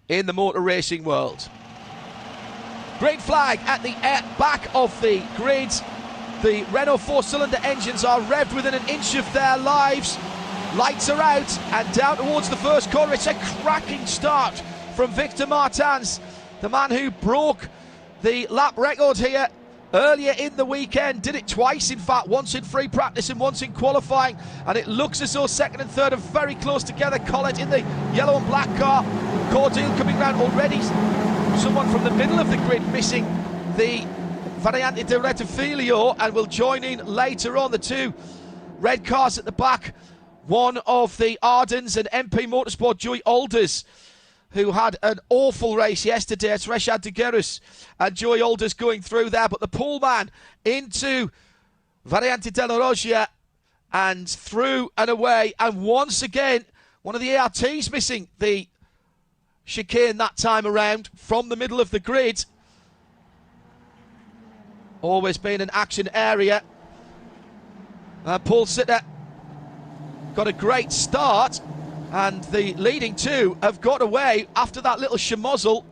in the motor racing world. Green flag at the back of the grid. The Renault four-cylinder engines are revved within an inch of their lives. Lights are out and down towards the first corner. It's a cracking start from Victor Martins, the man who broke the lap record here earlier in the weekend. Did it twice, in fact, once in free practice and once in qualifying. And it looks as though second and third are very close together. Collett in the yellow and black car. Cordeel coming round already. Someone from the middle of the grid missing the Variante di Rettifilio and will join in later on. The two red cars at the back. One of the Ardens and MP Motorsport, Joey Alders, who had an awful race yesterday. It's Reshad De Gerus and Joey Alders going through there. But the pullman into Variante della Roggia and through and away. And once again, one of the ARTs missing the chicane that time around from the middle of the grid. Always been an action area. Paul Sitter got a great start, and the leading two have got away after that little schmozzle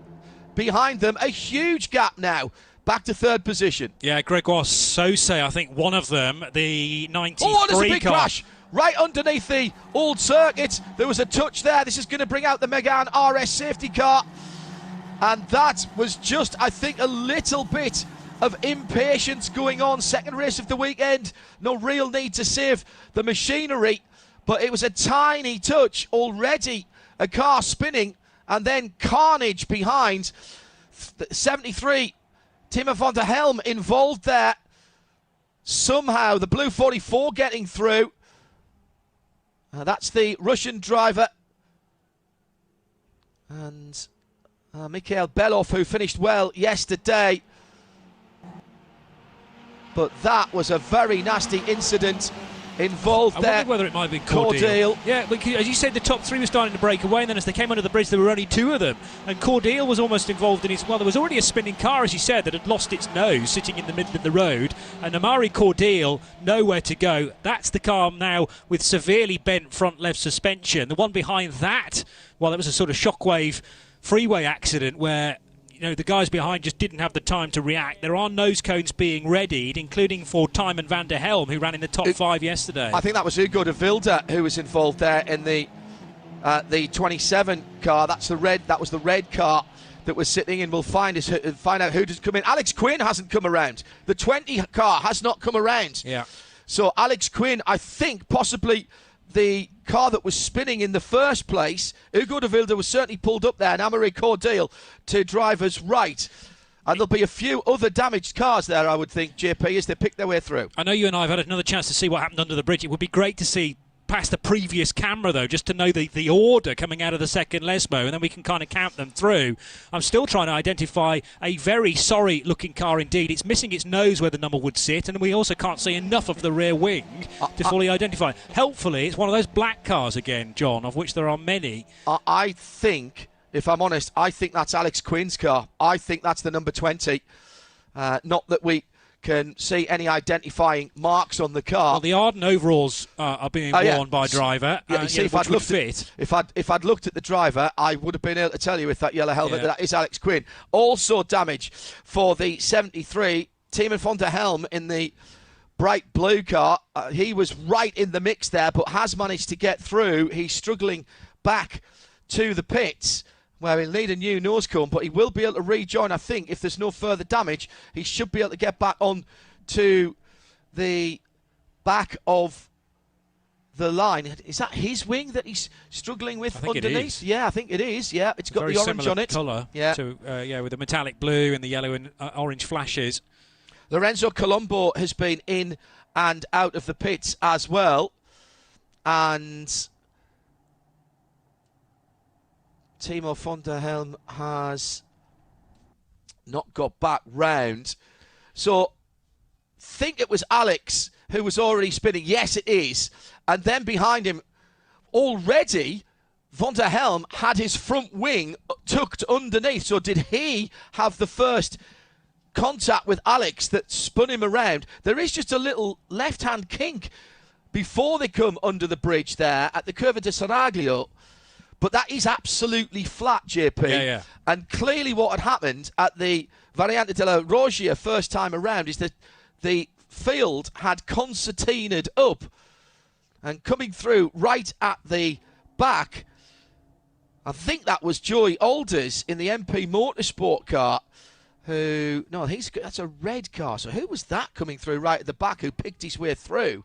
behind them. A huge gap now, back to third position. Yeah, Gregoire Sauce, I think one of them, the 93 Oh, there's a big car. crash right underneath the old circuit. There was a touch there. This is going to bring out the Megane RS safety car, and that was just, I think, a little bit of impatience going on. Second race of the weekend, no real need to save the machinery, but it was a tiny touch. Already a car spinning, and then carnage behind. 73, Timo van der Helm involved there. Somehow the blue 44 getting through. That's the Russian driver. And Mikhail Belov, who finished well yesterday. But that was a very nasty incident involved there. I wonder whether it might be Cordeel. Yeah, as you said, the top three were starting to break away, and then as they came under the bridge, there were only two of them. And Cordeel was almost involved in his... Well, there was already a spinning car, as you said, that had lost its nose, sitting in the middle of the road. And Amari Cordeel, nowhere to go. That's the car now with severely bent front left suspension. The one behind that, well, it was a sort of shockwave freeway accident where... the guys behind just didn't have the time to react. There are nose cones being readied, including for Timo van der Helm, who ran in the top five yesterday. I think that was Hugo de Wilde who was involved there in the 27 car. That was the red car that was sitting in. We'll find out who does come in. Alex Quinn hasn't come around. The 20 car has not come around. Yeah. So Alex Quinn, I think, possibly the car that was spinning in the first place. Hugo de Wilde was certainly pulled up there, and Amaury Cordeel to driver's right. And there'll be a few other damaged cars there, I would think, JP, as they pick their way through. I know you and I have had another chance to see what happened under the bridge. It would be great to see past the previous camera, though, just to know the order coming out of the second Lesmo, and then we can kind of count them through. I'm still trying to identify a very sorry-looking car indeed. It's missing its nose where the number would sit, and we also can't see enough of the rear wing to fully identify. Helpfully, it's one of those black cars again, John, of which there are many. I think, if I'm honest, I think that's Alex Quinn's car. I think that's the number 20. Not that we can see any identifying marks on the car. Well, the Arden overalls are being worn by driver. Yeah, see, if I'd looked at the driver, I would have been able to tell you with that yellow helmet that is Alex Quinn. Also damage for the 73, Timo van der Helm in the bright blue car. He was right in the mix there, but has managed to get through. He's struggling back to the pits, where he'll need a new nose cone, but he will be able to rejoin, I think. If there's no further damage, he should be able to get back on to the back of the line. Is that his wing that he's struggling with underneath? Yeah, I think it is. Yeah, it's got the orange on it. Colour. Yeah. With the metallic blue and the yellow and orange flashes. Lorenzo Colombo has been in and out of the pits as well. And Timo van der Helm has not got back round. So, think it was Alex who was already spinning. Yes, it is. And then behind him, already, van der Helm had his front wing tucked underneath. So did he have the first contact with Alex that spun him around? There is just a little left-hand kink before they come under the bridge there at the Curva de Saraglio. But that is absolutely flat, JP. Yeah. And clearly what had happened at the Variante della Roggia first time around is that the field had concertinaed up and coming through right at the back. I think that was Joey Alders in the MP Motorsport car. That's a red car. So who was that coming through right at the back who picked his way through?